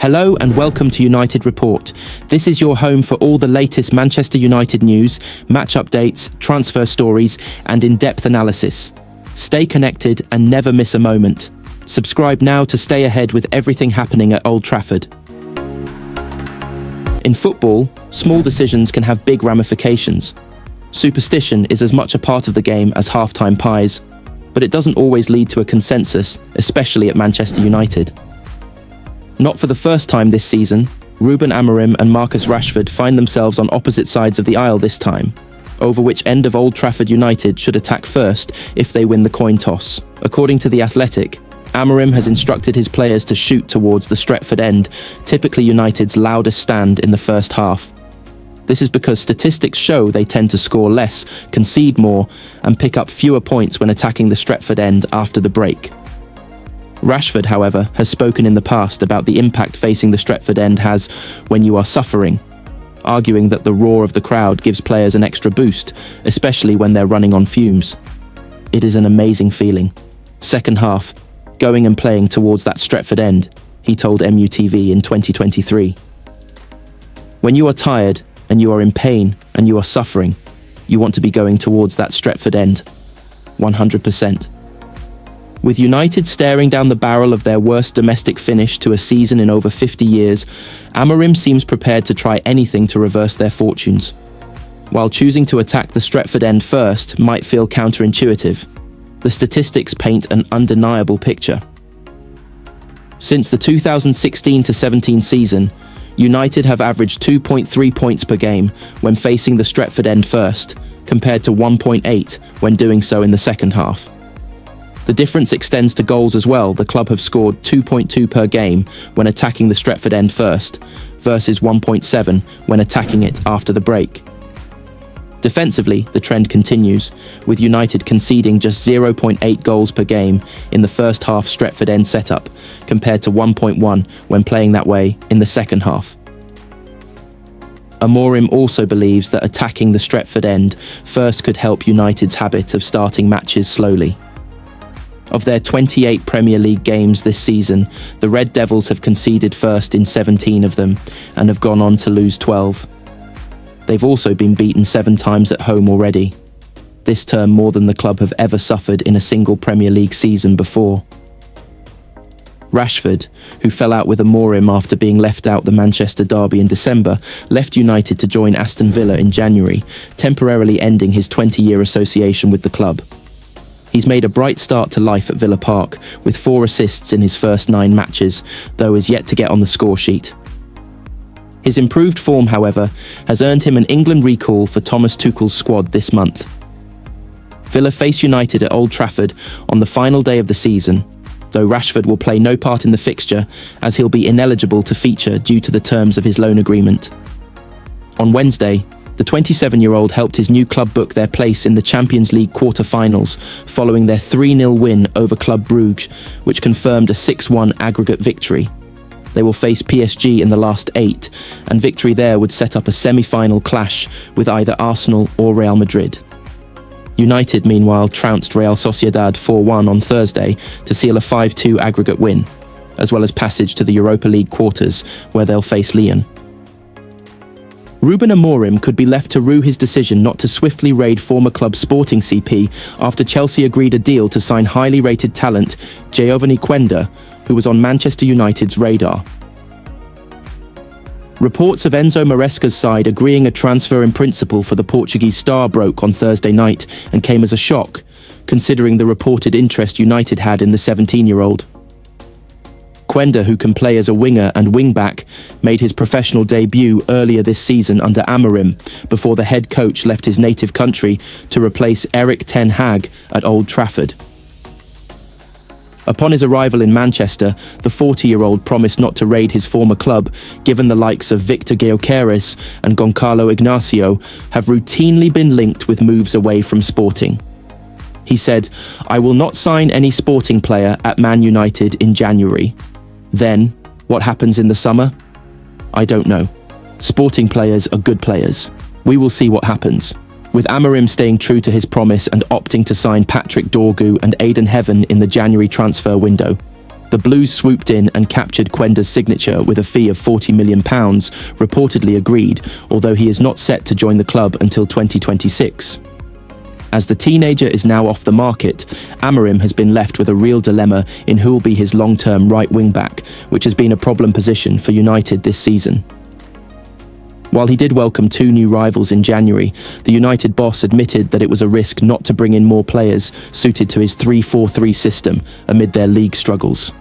Hello and welcome to United Report. This is your home for all the latest Manchester United news, match updates, transfer stories, and in-depth analysis. Stay connected and never miss a moment. Subscribe now to stay ahead with everything happening at Old Trafford. In football, small decisions can have big ramifications. Superstition is as much a part of the game as half-time pies, but it doesn't always lead to a consensus, especially at Manchester United. Not for the first time this season, Ruben Amorim and Marcus Rashford find themselves on opposite sides of the aisle this time, over which end of Old Trafford United should attack first if they win the coin toss. According to The Athletic, Amorim has instructed his players to shoot towards the Stretford end, typically United's loudest stand in the first half. This is because statistics show they tend to score less, concede more, and pick up fewer points when attacking the Stretford end after the break. Rashford, however, has spoken in the past about the impact facing the Stretford end has when you are suffering, arguing that the roar of the crowd gives players an extra boost, especially when they're running on fumes. It is an amazing feeling. Second half, going and playing towards that Stretford end, he told MUTV in 2023. When you are tired and you are in pain and you are suffering, you want to be going towards that Stretford end. 100%. With United staring down the barrel of their worst domestic finish to a season in over 50 years, Amorim seems prepared to try anything to reverse their fortunes. While choosing to attack the Stretford end first might feel counterintuitive, the statistics paint an undeniable picture. Since the 2016-17 season, United have averaged 2.3 points per game when facing the Stretford end first, compared to 1.8 when doing so in the second half. The difference extends to goals as well. The club have scored 2.2 per game when attacking the Stretford end first, versus 1.7 when attacking it after the break. Defensively, the trend continues, with United conceding just 0.8 goals per game in the first half Stretford end setup, compared to 1.1 when playing that way in the second half. Amorim also believes that attacking the Stretford end first could help United's habit of starting matches slowly. Of their 28 Premier League games this season, the Red Devils have conceded first in 17 of them and have gone on to lose 12. They've also been beaten 7 times at home already, this term more than the club have ever suffered in a single Premier League season before. Rashford, who fell out with Amorim after being left out the Manchester derby in December, left United to join Aston Villa in January, temporarily ending his 20-year association with the club. He's made a bright start to life at Villa Park, with 4 assists in his first 9 matches, though is yet to get on the score sheet. His improved form, however, has earned him an England recall for Thomas Tuchel's squad this month. Villa face United at Old Trafford on the final day of the season, though Rashford will play no part in the fixture as he'll be ineligible to feature due to the terms of his loan agreement. On Wednesday, the 27-year-old helped his new club book their place in the Champions League quarter-finals following their 3-0 win over Club Brugge, which confirmed a 6-1 aggregate victory. They will face PSG in the last 8, and victory there would set up a semi-final clash with either Arsenal or Real Madrid. United, meanwhile, trounced Real Sociedad 4-1 on Thursday to seal a 5-2 aggregate win, as well as passage to the Europa League quarters, where they'll face Lyon. Ruben Amorim could be left to rue his decision not to swiftly raid former club Sporting CP after Chelsea agreed a deal to sign highly rated talent Giovanni Quenda, who was on Manchester United's radar. Reports of Enzo Maresca's side agreeing a transfer in principle for the Portuguese star broke on Thursday night and came as a shock, considering the reported interest United had in the 17-year-old. Quenda, who can play as a winger and wing-back, made his professional debut earlier this season under Amorim, before the head coach left his native country to replace Erik ten Hag at Old Trafford. Upon his arrival in Manchester, the 40-year-old promised not to raid his former club, given the likes of Victor Gyökeres and Goncalo Ignacio have routinely been linked with moves away from Sporting. He said, "I will not sign any Sporting player at Man United in January. Then, what happens in the summer? I don't know. Sporting players are good players. We will see what happens." With Amorim staying true to his promise and opting to sign Patrick Dorgu and Aidan Heaven in the January transfer window. The Blues swooped in and captured Quenda's signature with a fee of £40 million, reportedly agreed, although he is not set to join the club until 2026. As the teenager is now off the market, Amorim has been left with a real dilemma in who will be his long-term right wing-back, which has been a problem position for United this season. While he did welcome 2 new rivals in January, the United boss admitted that it was a risk not to bring in more players suited to his 3-4-3 system amid their league struggles.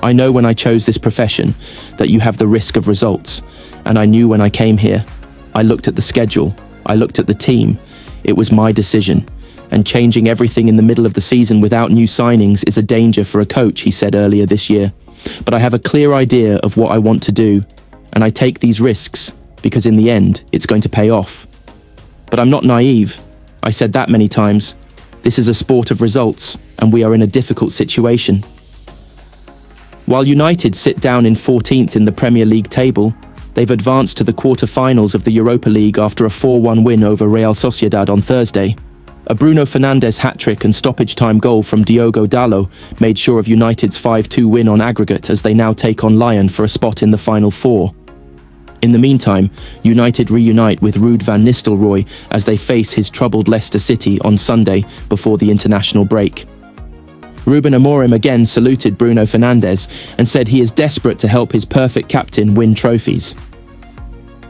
I know when I chose this profession that you have the risk of results, and I knew when I came here. I looked at the schedule, I looked at the team. It was my decision, and changing everything in the middle of the season without new signings is a danger for a coach, he said earlier this year. But I have a clear idea of what I want to do, and I take these risks because in the end, it's going to pay off. But I'm not naive. I said that many times. This is a sport of results, and we are in a difficult situation. While United sit down in 14th in the Premier League table, they've advanced to the quarter-finals of the Europa League after a 4-1 win over Real Sociedad on Thursday. A Bruno Fernandes hat-trick and stoppage-time goal from Diogo Dalot made sure of United's 5-2 win on aggregate as they now take on Lyon for a spot in the Final Four. In the meantime, United reunite with Ruud van Nistelrooy as they face his troubled Leicester City on Sunday before the international break. Ruben Amorim again saluted Bruno Fernandes and said he is desperate to help his perfect captain win trophies.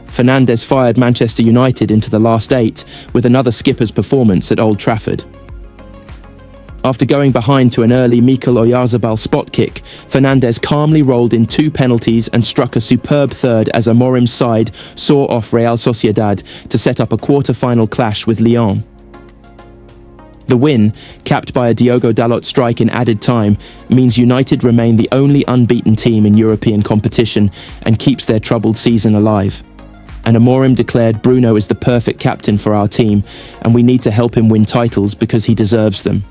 Fernandes fired Manchester United into the last 8 with another skipper's performance at Old Trafford. After going behind to an early Mikel Oyarzabal spot kick, Fernandes calmly rolled in 2 penalties and struck a superb third as Amorim's side saw off Real Sociedad to set up a quarter-final clash with Lyon. The win, capped by a Diogo Dalot strike in added time, means United remain the only unbeaten team in European competition and keeps their troubled season alive. And Amorim declared Bruno is the perfect captain for our team, and we need to help him win titles because he deserves them.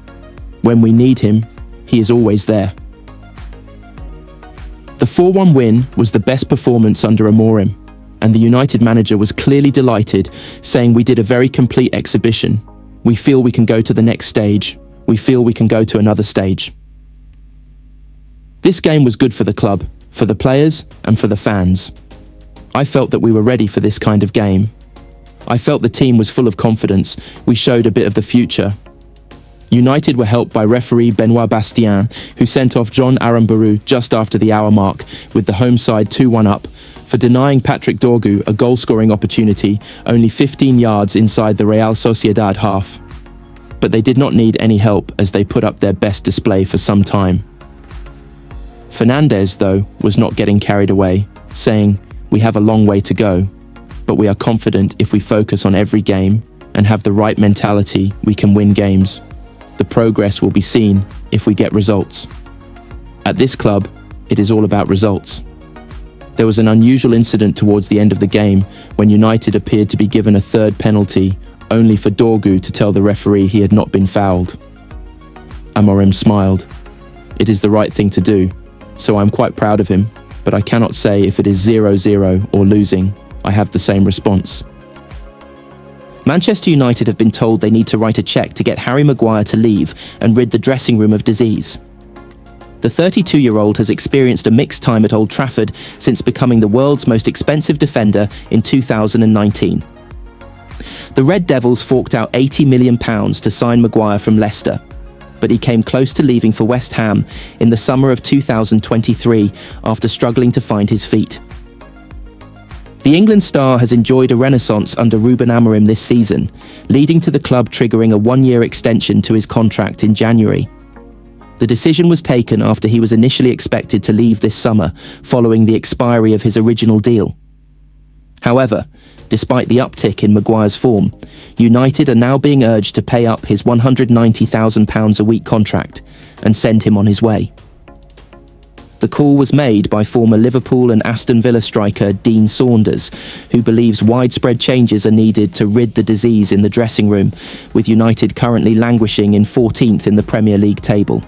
When we need him, he is always there. The 4-1 win was the best performance under Amorim, and the United manager was clearly delighted, saying we did a very complete exhibition. We feel we can go to the next stage. We feel we can go to another stage. This game was good for the club, for the players, and for the fans. I felt that we were ready for this kind of game. I felt the team was full of confidence. We showed a bit of the future. United were helped by referee Benoit Bastien, who sent off John Aramburu just after the hour mark, with the home side 2-1 up, for denying Patrick Dorgu a goal-scoring opportunity only 15 yards inside the Real Sociedad half. But they did not need any help as they put up their best display for some time. Fernandes, though, was not getting carried away, saying, "We have a long way to go, but we are confident if we focus on every game and have the right mentality, we can win games. The progress will be seen if we get results." At this club, it is all about results. There was an unusual incident towards the end of the game when United appeared to be given a third penalty, only for Dorgu to tell the referee he had not been fouled. Amorim smiled. It is the right thing to do, so I'm quite proud of him, but I cannot say if it is 0-0 or losing. I have the same response. Manchester United have been told they need to write a cheque to get Harry Maguire to leave and rid the dressing room of disease. The 32-year-old has experienced a mixed time at Old Trafford since becoming the world's most expensive defender in 2019. The Red Devils forked out £80 million to sign Maguire from Leicester, but he came close to leaving for West Ham in the summer of 2023 after struggling to find his feet. The England star has enjoyed a renaissance under Ruben Amorim this season, leading to the club triggering a 1-year extension to his contract in January. The decision was taken after he was initially expected to leave this summer, following the expiry of his original deal. However, despite the uptick in Maguire's form, United are now being urged to pay up his £190,000 a week contract and send him on his way. The call was made by former Liverpool and Aston Villa striker Dean Saunders, who believes widespread changes are needed to rid the disease in the dressing room, with United currently languishing in 14th in the Premier League table.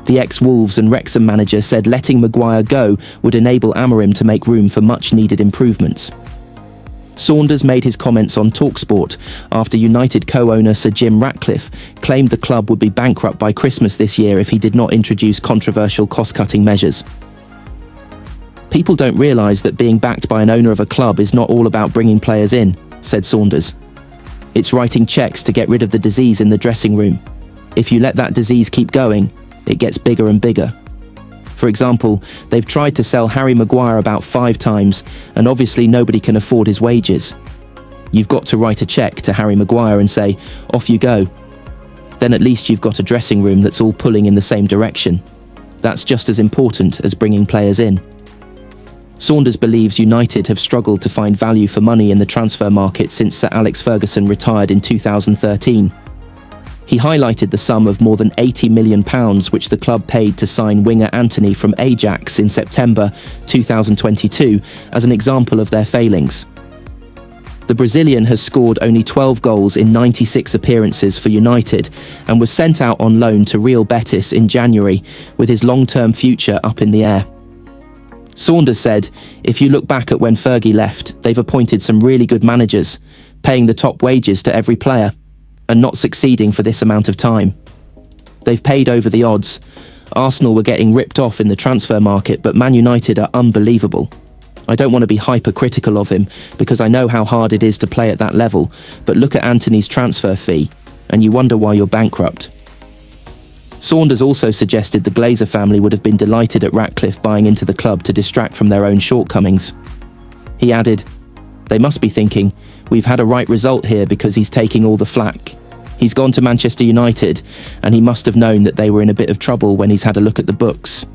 The ex-Wolves and Wrexham manager said letting Maguire go would enable Amorim to make room for much-needed improvements. Saunders made his comments on TalkSport after United co-owner Sir Jim Ratcliffe claimed the club would be bankrupt by Christmas this year if he did not introduce controversial cost-cutting measures. "People don't realise that being backed by an owner of a club is not all about bringing players in," said Saunders. "It's writing cheques to get rid of the disease in the dressing room. If you let that disease keep going, it gets bigger and bigger." For example, they've tried to sell Harry Maguire about 5 times, and obviously nobody can afford his wages. You've got to write a cheque to Harry Maguire and say, "Off you go." Then at least you've got a dressing room that's all pulling in the same direction. That's just as important as bringing players in. Saunders believes United have struggled to find value for money in the transfer market since Sir Alex Ferguson retired in 2013. He highlighted the sum of more than £80 million which the club paid to sign winger Antony from Ajax in September 2022 as an example of their failings. The Brazilian has scored only 12 goals in 96 appearances for United and was sent out on loan to Real Betis in January, with his long-term future up in the air. Saunders said, "If you look back at when Fergie left, they've appointed some really good managers, paying the top wages to every player, and not succeeding for this amount of time. They've paid over the odds. Arsenal were getting ripped off in the transfer market, but Man United are unbelievable. I don't want to be hypercritical of him, because I know how hard it is to play at that level, but look at Antony's transfer fee, and you wonder why you're bankrupt." Saunders also suggested the Glazer family would have been delighted at Ratcliffe buying into the club to distract from their own shortcomings. He added, "They must be thinking, we've had a right result here because he's taking all the flack. He's gone to Manchester United, and he must have known that they were in a bit of trouble when he's had a look at the books.